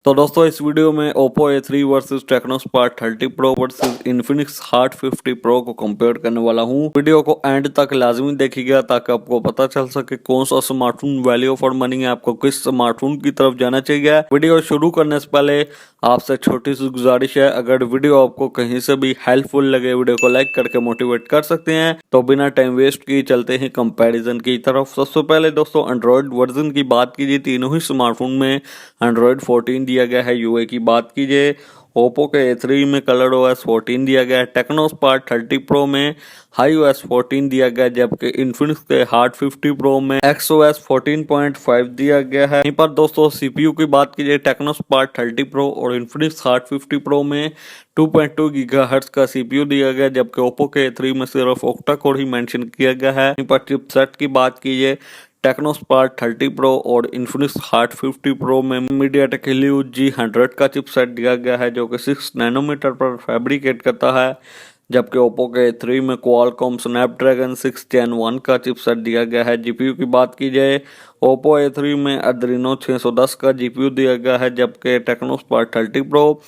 तो दोस्तों इस वीडियो में Oppo A3 versus Tecno Spark 30 Pro versus Infinix Hot 50 Pro को कंपेयर करने वाला हूँ। वीडियो को एंड तक लाजमी देखिएगा ताकि आपको पता चल सके कौन सा स्मार्टफोन वैल्यू फॉर मनी है, आपको किस स्मार्टफोन की तरफ जाना चाहिए। वीडियो शुरू करने से पहले आपसे छोटी सी गुजारिश है, अगर वीडियो आपको कहीं से भी हेल्पफुल लगे वीडियो को लाइक करके मोटिवेट कर सकते हैं। तो बिना टाइम वेस्ट किए चलते हैं कंपैरिजन की तरफ। सबसे पहले दोस्तों एंड्रॉइड वर्जन की बात कीजिए, तीनों ही स्मार्टफोन में एंड्रॉइड 14 दिया गया है। यूआई की बात कीजिए, ओप्पो के A3 में कलर OS 14 दिया गया है, टेक्नो स्पार्क 30 प्रो में हाई OS 14 दिया गया है, जबकि इन्फिनिक्स के हार्ट 50 प्रो में XOS 14.5 दिया गया है। यहीं पर दोस्तों सीपीयू की बात कीजिए, टेक्नो स्पार्क 30 प्रो और इन्फिनिक्स हार्ट 50 प्रो में 2.2 गीगाहर्ट्ज का सीपीयू दिया गया, जबकि ओप्पो के A3 में सिर्फ ऑक्टा कोर ही मेंशन किया गया है। यहीं पर चिपसेट की बात कीजिए, टेक्नो स्पार्क 30 प्रो और इन्फिनिक्स हार्ट 50 प्रो में मीडियाटेक Helio G100 का चिपसेट दिया गया है, जो कि 6 नैनोमीटर पर फैब्रिकेट करता है, जबकि ओप्पो के A3 में क्वालकॉम स्नैपड्रैगन 6 Gen 1 का चिपसेट दिया गया है। जीपीयू की बात की जाए, ओप्पो A3 में Adreno 610 का जीपीयू दिया गया है, जबकि टेक्नो स्पार्क 30 प्रो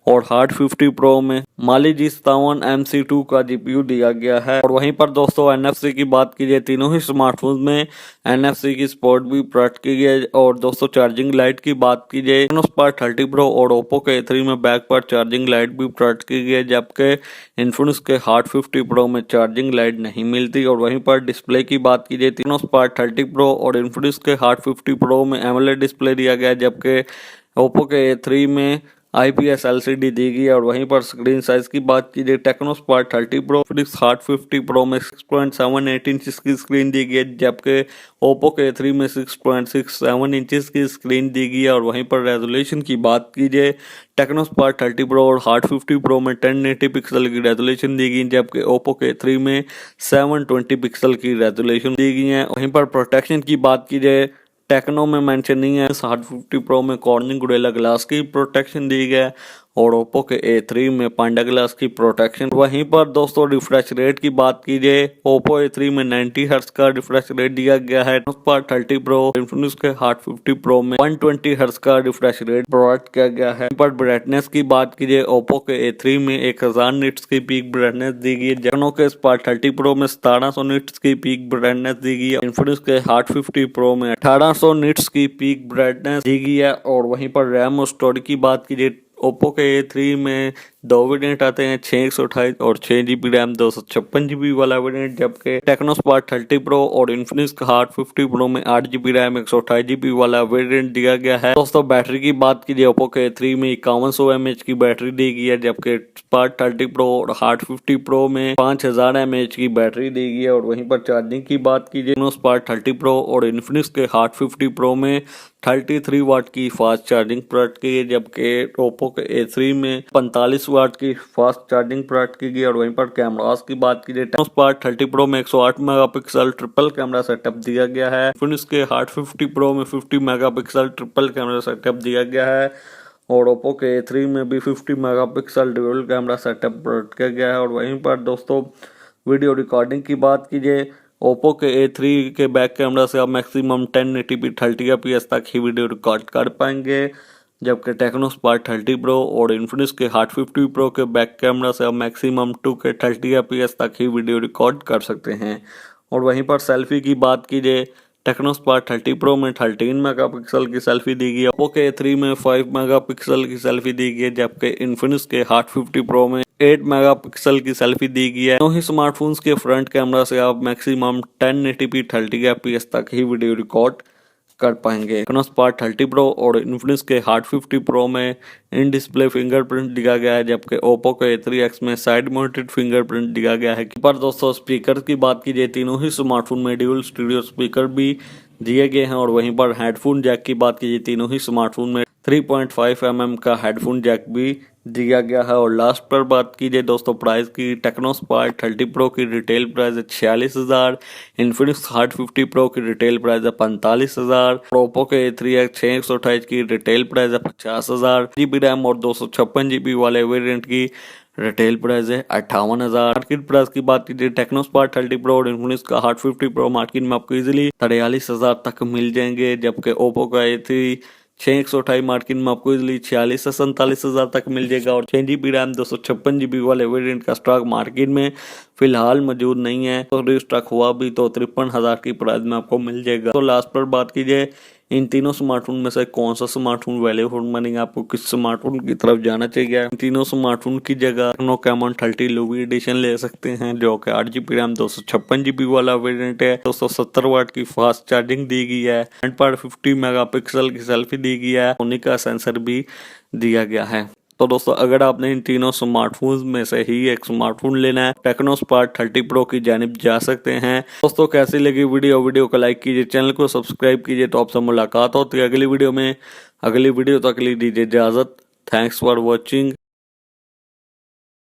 और हार्ट 50 प्रो में Mali G57 MC2 का जीपीयू दिया गया है। और वहीं पर दोस्तों NFC की बात कीजिए, तीनों ही स्मार्टफोन में NFC की सपोर्ट भी प्रोवाइड की गई है। और दोस्तों चार्जिंग लाइट की बात कीजिए, टेक्नो स्पार्क 30 प्रो और ओप्पो के A3 में बैक पर चार्जिंग लाइट भी प्रोवाइड की गई है, जबकि इन्फिनिक्स के हार्ट 50 प्रो में चार्जिंग लाइट नहीं मिलती। और वहीं पर डिस्प्ले की बात कीजिए, टेक्नो स्पार्क 30 प्रो और इन्फिनिक्स के हार्ट 50 प्रो में AMOLED डिस्प्ले दिया गया है, जबकि ओप्पो के A3 में IPS LCD दी गई है। और वहीं पर स्क्रीन साइज की बात कीजिए, Tecno Spark 30 pro Infinix heart 50 pro में 6.78 इंच की स्क्रीन दी गई है, जबकि ओप्पो के A3 में 6.67 इंच की स्क्रीन दी गई है। और वहीं पर रेजोल्यूशन की बात कीजिए, टेक्नो स्पार्क 30 प्रो और हार्ट 50 प्रो में 1080 पिक्सल की रेजोल्यूशन दी गई, जबकि ओप्पो के A3 में 720 पिक्सल की रेजोल्यूशन दी गई है। वहीं पर प्रोटेक्शन की बात की जाए, टेक्नो में मेंशन नहीं है, हार्ट 50 प्रो में कॉर्निंग गोरिल्ला ग्लास की प्रोटेक्शन दी गई है और ओप्पो के A3 में पांडा ग्लास की प्रोटेक्शन। वहीं पर दोस्तों रिफ्रेश रेट की बात कीजिए, ओप्पो A3 में 90 हर्ट्ज का रिफ्रेश रेट दिया गया है, स्पार्क 30 प्रो इन्फिनिक्स के हार्ट 50 प्रो में 120 हर्ट्ज का रिफ्रेश रेट प्रोवाइड किया गया है। पर ब्राइटनेस की बात कीजिए, ओप्पो के A3 में 1000 निट्स की पीक ब्राइटनेस दी गई है, टेक्नो के स्पार्क 30 प्रो में 1700 निट्स की पीक ब्राइटनेस दी गई है, इन्फिनिक्स के हार्ट 50 प्रो में 1800 निट्स की पीक ब्राइटनेस दी गई है। और वहीं पर रैम और स्टोरेज की बात कीजिए, ओप्पो के A3 में दो वेरिएंट आते हैं, 628 और 6 GB रैम 256 GB वाला वेरिएंट, जबकि टेक्नो स्पार्क 30 प्रो और इन्फिनिक्स हार्ट 50 प्रो में 8 GB रैम 128 GB वाला वेरिएंट दिया गया है। दोस्तों बैटरी की बात कीजिए, ओप्पो के A3 में 5100 mAh की बैटरी दी गई है, जबकि स्पार्क 30 प्रो और हार्ट 50 प्रो में 5000 mAh की बैटरी दी गई है। और वहीं पर चार्जिंग की बात कीजिए, टेक्नो स्पार्क 30 प्रो और इन्फिनिक्स के हार्ट 50 प्रो में 33 वाट की फास्ट चार्जिंग प्रोवाइड की है, जबकि ओप्पो के A3 में 45 वाट की फास्ट चार्जिंग प्रोवाइड की गई। और वहीं पर कैमरास की बात कीजिए, टेक्नो स्पार्क 30 प्रो में 108 मेगापिक्सल ट्रिपल कैमरा सेटअप दिया गया है, इन्फिनिक्स के हार्ट 50 प्रो में 50 मेगापिक्सल ट्रिपल कैमरा सेटअप दिया गया है, और ओप्पो के A3 में भी 50 megapixel dual camera setup provide किया गया है। और वहीं पर दोस्तों वीडियो रिकॉर्डिंग की बात कीजिए, ओप्पो के A3 के बैक कैमरा से आप मैक्सिमम 1080p 30fps तक ही वीडियो रिकॉर्ड कर पाएंगे, जबकि टेक्नो स्पार्क 30 प्रो और इन्फिनिक्स के हार्ट 50 प्रो के बैक कैमरा से आप मैक्सिमम 2K 30fps तक ही वीडियो रिकॉर्ड कर सकते हैं। और वहीं पर सेल्फी की बात कीजिए, टेक्नो स्पार्क 30 प्रो में 13 मेगापिक्सल की सेल्फी दी गई है, ओप्पो के A3 में 5 मेगापिक्सल की सेल्फी दी गई है, जबकि इन्फिनिक्स के हार्ट 50 प्रो में 8 मेगापिक्सल की सेल्फी दी गई है। दोनों ही स्मार्टफोन्स के फ्रंट कैमरा से आप मैक्सिमम 1080p 30fps तक ही वीडियो रिकॉर्ड कर पाएंगे। टेक्नो स्पार्क 30 प्रो और इन्फिनिक्स के हार्ट 50 प्रो में इन डिस्प्ले फिंगरप्रिंट दिया गया है, जबकि ओप्पो के A3X में साइड माउंटेड फिंगरप्रिंट दिया गया है। पर दोस्तों स्पीकर की बात कीजिए, तीनों ही स्मार्टफोन में ड्यूल स्टीरियो स्पीकर भी दिए गए हैं। और वहीं पर हेडफोन जैक की बात कीजिए, तीनों ही स्मार्टफोन में 3.5 mm का हेडफोन जैक भी दिया गया है। और लास्ट पर बात कीजिए दोस्तों प्राइस की, टेक्नो स्पार्क 30 प्रो की रिटेल प्राइस है 46,000, इन्फिनिक्स हार्ट 50 प्रो की रिटेल प्राइस है 45,000, ओप्पो के A3X 628 की रिटेल प्राइस है 50,000, GB रैम और 256 GB वाले वेरिएंट की रिटेल प्राइस है 58,000। मार्केट प्राइस की बात कीजिए, टेक्नो स्पार्क 30 प्रो और इन्फिनिक्स का हार्ट 50 प्रो मार्केट में आपको इजीली 43,000 तक मिल जाएंगे, जबकि ओप्पो का A3 6/128 मार्किन में आपको इजिली 46 से 47 हजार तक मिल जाएगा। और 6 GB रैम 256 GB वाले वेरिएंट का स्टॉक मार्केट में फिलहाल मौजूद नहीं है, तो रीस्टॉक हुआ भी तो 53,000 की प्राइस में आपको मिल जाएगा। तो लास्ट पर बात कीजिए इन तीनों स्मार्टफोन में से कौन सा स्मार्टफोन वैल्यू फॉर मनी, आपको किस स्मार्टफोन की तरफ जाना चाहिए। इन तीनों स्मार्टफोन की जगह टेक्नो कैमन 30 लूबी एडिशन ले सकते हैं, जो कि 8 GB रैम 256 GB वाला वेरिएंट है। 270 वाट की फास्ट चार्जिंग दी गई है, 50 मेगापिक्सल की सेल्फी दी गई है, सोनी का सेंसर भी दिया गया है। तो दोस्तों अगर आपने इन तीनों स्मार्टफोन्स में से ही एक स्मार्टफोन लेना है, टेक्नो स्पार्क 30 प्रो की जानिब जा सकते हैं। दोस्तों कैसी लगी वीडियो को लाइक कीजिए, चैनल को सब्सक्राइब कीजिए। तो आपसे मुलाकात होती है अगली वीडियो में। अगली वीडियो तक के लिए दीजिए इजाजत। Thanks for watching.